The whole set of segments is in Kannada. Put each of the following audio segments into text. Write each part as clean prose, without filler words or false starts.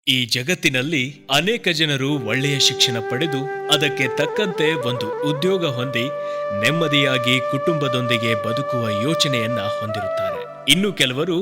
ಈ ಜಗತ್ತಿನಲ್ಲಿ ಅನೇಕ ಜನರು ಒಳ್ಳೆಯ ಶಿಕ್ಷಣ ಪಡೆದು ಅದಕ್ಕೆ ತಕ್ಕಂತೆ ಒಂದು ಉದ್ಯೋಗ ಹೊಂದಿ ನೆಮ್ಮದಿಯಾಗಿ ಕುಟುಂಬದೊಂದಿಗೆ ಬದುಕುವ ಯೋಚನೆಯನ್ನ ಹೊಂದಿರುತ್ತಾರೆ. ಇನ್ನು ಕೆಲವರು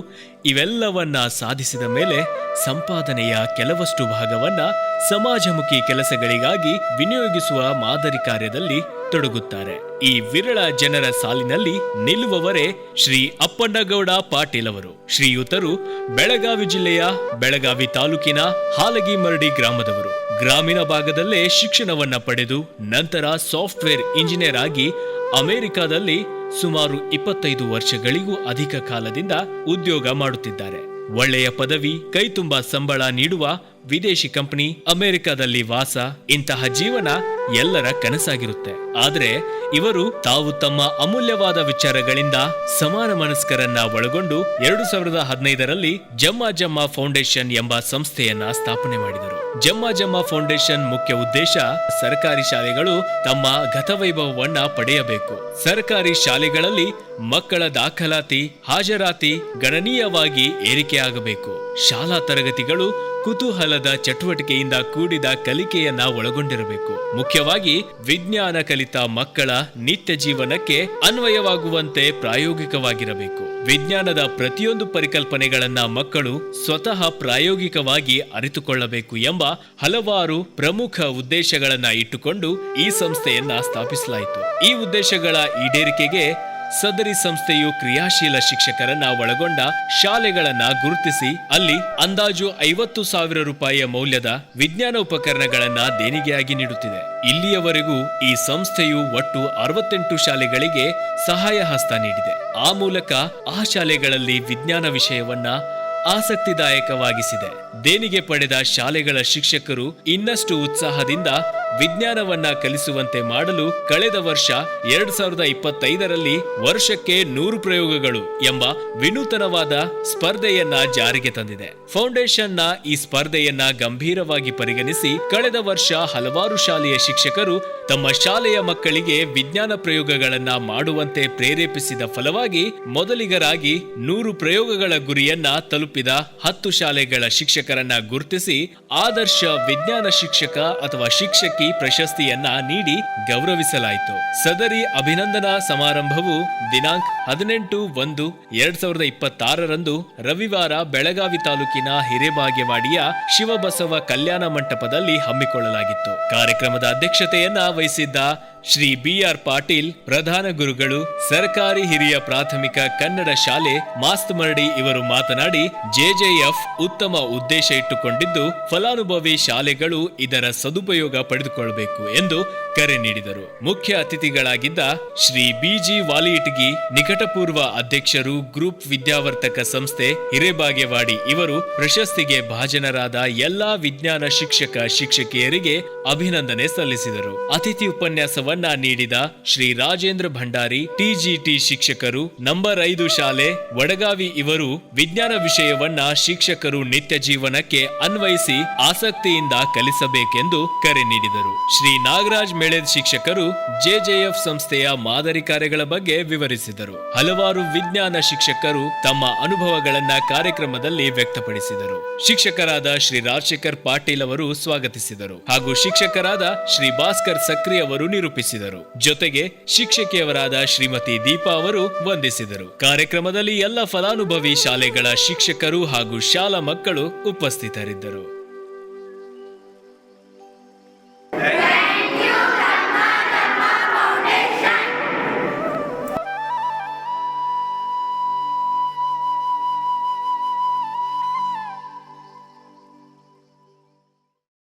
ಇವೆಲ್ಲವನ್ನ ಸಾಧಿಸಿದ ಮೇಲೆ ಸಂಪಾದನೆಯ ಕೆಲವಷ್ಟು ಭಾಗವನ್ನ ಸಮಾಜಮುಖಿ ಕೆಲಸಗಳಿಗಾಗಿ ವಿನಿಯೋಗಿಸುವ ಮಾದರಿ ಕಾರ್ಯದಲ್ಲಿ ತೊಡಗುತ್ತಾರೆ. ಈ ವಿರಳ ಜನರ ಸಾಲಿನಲ್ಲಿ ನಿಲ್ಲುವವರೇ ಶ್ರೀ ಅಪ್ಪಣ್ಣಗೌಡ ಪಾಟೀಲ್ ಅವರು. ಶ್ರೀಯುತರು ಬೆಳಗಾವಿ ಜಿಲ್ಲೆಯ ಬೆಳಗಾವಿ ತಾಲೂಕಿನ ಹಾಲಗಿಮರಡಿ ಗ್ರಾಮದವರು. ಗ್ರಾಮೀಣ ಭಾಗದಲ್ಲೇ ಶಿಕ್ಷಣವನ್ನ ಪಡೆದು ನಂತರ ಸಾಫ್ಟ್ವೇರ್ ಇಂಜಿನಿಯರ್ ಆಗಿ ಅಮೆರಿಕಾದಲ್ಲಿ ಸುಮಾರು 25 ವರ್ಷಗಳಿಗೂ ಅಧಿಕ ಕಾಲದಿಂದ ಉದ್ಯೋಗ ಮಾಡುತ್ತಿದ್ದಾರೆ. ಒಳ್ಳೆಯ ಪದವಿ, ಕೈತುಂಬ ಸಂಬಳ ನೀಡುವ ವಿದೇಶಿ ಕಂಪನಿ, ಅಮೆರಿಕದಲ್ಲಿ ವಾಸ, ಇಂತಹ ಜೀವನ ಎಲ್ಲರ ಕನಸಾಗಿರುತ್ತೆ. ಆದರೆ ಇವರು ತಾವು ತಮ್ಮ ಅಮೂಲ್ಯವಾದ ವಿಚಾರಗಳಿಂದ ಸಮಾನ ಮನಸ್ಕರನ್ನ ಒಳಗೊಂಡು 2015ರಲ್ಲಿ ಜಮ್ಮ ಜಮ್ಮ ಫೌಂಡೇಶನ್ ಎಂಬ ಸಂಸ್ಥೆಯನ್ನ ಸ್ಥಾಪನೆ ಮಾಡಿದರು. ಜಮ್ಮ ಜಮ್ಮ ಫೌಂಡೇಶನ್ ಮುಖ್ಯ ಉದ್ದೇಶ ಸರ್ಕಾರಿ ಶಾಲೆಗಳು ತಮ್ಮ ಗತವೈಭವವನ್ನ ಪಡೆಯಬೇಕು. ಸರ್ಕಾರಿ ಶಾಲೆಗಳಲ್ಲಿ ಮಕ್ಕಳ ದಾಖಲಾತಿ, ಹಾಜರಾತಿ ಗಣನೀಯವಾಗಿ ಏರಿಕೆಯಾಗಬೇಕು. ಶಾಲಾ ತರಗತಿಗಳು ಕುತೂಹಲದ ಚಟುವಟಿಕೆಯಿಂದ ಕೂಡಿದ ಕಲಿಕೆಯನ್ನ ಒಳಗೊಂಡಿರಬೇಕು. ಮುಖ್ಯವಾಗಿ ವಿಜ್ಞಾನ ಕಲಿತ ಮಕ್ಕಳ ನಿತ್ಯ ಜೀವನಕ್ಕೆ ಅನ್ವಯವಾಗುವಂತೆ ಪ್ರಾಯೋಗಿಕವಾಗಿರಬೇಕು. ವಿಜ್ಞಾನದ ಪ್ರತಿಯೊಂದು ಪರಿಕಲ್ಪನೆಗಳನ್ನ ಮಕ್ಕಳು ಸ್ವತಃ ಪ್ರಾಯೋಗಿಕವಾಗಿ ಅರಿತುಕೊಳ್ಳಬೇಕು ಎಂಬ ಹಲವಾರು ಪ್ರಮುಖ ಉದ್ದೇಶಗಳನ್ನ ಇಟ್ಟುಕೊಂಡು ಈ ಸಂಸ್ಥೆಯನ್ನ ಸ್ಥಾಪಿಸಲಾಯಿತು. ಈ ಉದ್ದೇಶಗಳ ಈಡೇರಿಕೆಗೆ ಸದರಿ ಸಂಸ್ಥೆಯು ಕ್ರಿಯಾಶೀಲ ಶಿಕ್ಷಕರನ್ನ ಒಳಗೊಂಡ ಶಾಲೆಗಳನ್ನ ಗುರುತಿಸಿ ಅಲ್ಲಿ ಅಂದಾಜು 50,000 ರೂಪಾಯಿಯ ಮೌಲ್ಯದ ವಿಜ್ಞಾನ ಉಪಕರಣಗಳನ್ನ ದೇಣಿಗೆಯಾಗಿ ನೀಡುತ್ತಿದೆ. ಇಲ್ಲಿಯವರೆಗೂ ಈ ಸಂಸ್ಥೆಯು ಒಟ್ಟು 68 ಶಾಲೆಗಳಿಗೆ ಸಹಾಯ ಹಸ್ತ ನೀಡಿದೆ. ಆ ಮೂಲಕ ಆ ಶಾಲೆಗಳಲ್ಲಿ ವಿಜ್ಞಾನ ವಿಷಯವನ್ನ ಆಸಕ್ತಿದಾಯಕವಾಗಿಸಿದೆ. ದೇಣಿಗೆ ಪಡೆದ ಶಾಲೆಗಳ ಶಿಕ್ಷಕರು ಇನ್ನಷ್ಟು ಉತ್ಸಾಹದಿಂದ ವಿಜ್ಞಾನವನ್ನ ಕಲಿಸುವಂತೆ ಮಾಡಲು ಕಳೆದ ವರ್ಷ 2025ರಲ್ಲಿ ವರ್ಷಕ್ಕೆ 100 ಪ್ರಯೋಗಗಳು ಎಂಬ ವಿನೂತನವಾದ ಸ್ಪರ್ಧೆಯನ್ನ ಜಾರಿಗೆ ತಂದಿದೆ. ಫೌಂಡೇಶನ್ನ ಈ ಸ್ಪರ್ಧೆಯನ್ನ ಗಂಭೀರವಾಗಿ ಪರಿಗಣಿಸಿ ಕಳೆದ ವರ್ಷ ಹಲವಾರು ಶಾಲೆಯ ಶಿಕ್ಷಕರು ತಮ್ಮ ಶಾಲೆಯ ಮಕ್ಕಳಿಗೆ ವಿಜ್ಞಾನ ಪ್ರಯೋಗಗಳನ್ನ ಮಾಡುವಂತೆ ಪ್ರೇರೇಪಿಸಿದ ಫಲವಾಗಿ ಮೊದಲಿಗರಾಗಿ 100 ಪ್ರಯೋಗಗಳ ಗುರಿಯನ್ನ ತಲುಪಿದ 10 ಶಾಲೆಗಳ ಶಿಕ್ಷಕರನ್ನ ಗುರುತಿಸಿ ಆದರ್ಶ ವಿಜ್ಞಾನ ಶಿಕ್ಷಕ ಅಥವಾ ಶಿಕ್ಷಕಿ ಪ್ರಶಸ್ತಿಯನ್ನ ನೀಡಿ ಗೌರವಿಸಲಾಯಿತು. ಸದರಿ ಅಭಿನಂದನಾ ಸಮಾರಂಭವು ದಿನಾಂಕ 18/1/2026ರಂದು ರವಿವಾರ ಬೆಳಗಾವಿ ತಾಲೂಕಿನ ಹಿರೇಬಾಗೇವಾಡಿಯ ಶಿವಬಸವ ಕಲ್ಯಾಣ ಮಂಟಪದಲ್ಲಿ ಹಮ್ಮಿಕೊಳ್ಳಲಾಗಿತ್ತು. ಕಾರ್ಯಕ್ರಮದ ಅಧ್ಯಕ್ಷತೆಯನ್ನ ವಹಿಸಿದ್ದ ಶ್ರೀ BR ಪಾಟೀಲ್ ಪ್ರಧಾನ ಗುರುಗಳು, ಸರ್ಕಾರಿ ಹಿರಿಯ ಪ್ರಾಥಮಿಕ ಕನ್ನಡ ಶಾಲೆ ಮಾಸ್ತಮರಡಿ ಇವರು ಮಾತನಾಡಿ JJF ಉತ್ತಮ ಉದ್ದೇಶ ಇಟ್ಟುಕೊಂಡಿದ್ದು ಫಲಾನುಭವಿ ಶಾಲೆಗಳು ಇದರ ಸದುಪಯೋಗ ಪಡೆದುಕೊಳ್ಳಬೇಕು ಎಂದು ಕರೆ ನೀಡಿದರು. ಮುಖ್ಯ ಅತಿಥಿಗಳಾಗಿದ್ದ ಶ್ರೀ BG ವಾಲಿಯಿಟಗಿ ನಿಕಟಪೂರ್ವ ಅಧ್ಯಕ್ಷರು, ಗ್ರೂಪ್ ವಿದ್ಯಾವರ್ತಕ ಸಂಸ್ಥೆ ಹಿರೇಬಾಗೇವಾಡಿ ಇವರು ಪ್ರಶಸ್ತಿಗೆ ಭಾಜನರಾದ ಎಲ್ಲಾ ವಿಜ್ಞಾನ ಶಿಕ್ಷಕ ಶಿಕ್ಷಕಿಯರಿಗೆ ಅಭಿನಂದನೆ ಸಲ್ಲಿಸಿದರು. ಅತಿಥಿ ಉಪನ್ಯಾಸವನ್ನ ನೀಡಿದ ಶ್ರೀ ರಾಜೇಂದ್ರ ಭಂಡಾರಿ TGT ಶಿಕ್ಷಕರು, ನಂಬರ್ 5 ಶಾಲೆ ವಡಗಾವಿ ಇವರು ವಿಜ್ಞಾನ ವಿಷಯವನ್ನ ಶಿಕ್ಷಕರು ನಿತ್ಯ ಜೀವನಕ್ಕೆ ಅನ್ವಯಿಸಿ ಆಸಕ್ತಿಯಿಂದ ಕಲಿಸಬೇಕೆಂದು ಕರೆ ನೀಡಿದರು. ಶ್ರೀ ನಾಗರಾಜ್ ಮೇಳೆದ್ ಶಿಕ್ಷಕರು JJF ಸಂಸ್ಥೆಯ ಮಾದರಿ ಕಾರ್ಯಗಳ ಬಗ್ಗೆ ವಿವರಿಸಿದರು. ಹಲವಾರು ವಿಜ್ಞಾನ ಶಿಕ್ಷಕರು ತಮ್ಮ ಅನುಭವಗಳನ್ನ ಕಾರ್ಯಕ್ರಮದಲ್ಲಿ ವ್ಯಕ್ತಪಡಿಸಿದರು. ಶಿಕ್ಷಕರಾದ ಶ್ರೀ ರಾಜಶೇಖರ್ ಪಾಟೀಲ್ ಅವರು ಸ್ವಾಗತಿಸಿದರು ಹಾಗೂ ಶಿಕ್ಷಕರಾದ ಶ್ರೀ ಭಾಸ್ಕರ್ ಸಕ್ರಿ ಅವರು ನಿರೂಪಿಸಿದರು. ಜೊತೆಗೆ ಶಿಕ್ಷಕಿಯವರಾದ ಶ್ರೀಮತಿ ದೀಪಾ ಅವರು ವಂದಿಸಿದರು. ಕಾರ್ಯಕ್ರಮದಲ್ಲಿ ಎಲ್ಲ ಫಲಾನುಭವಿ ಶಾಲೆಗಳ ಶಿಕ್ಷಕರು ಹಾಗೂ ಶಾಲಾ ಮಕ್ಕಳು ಉಪಸ್ಥಿತರಿದ್ದರು.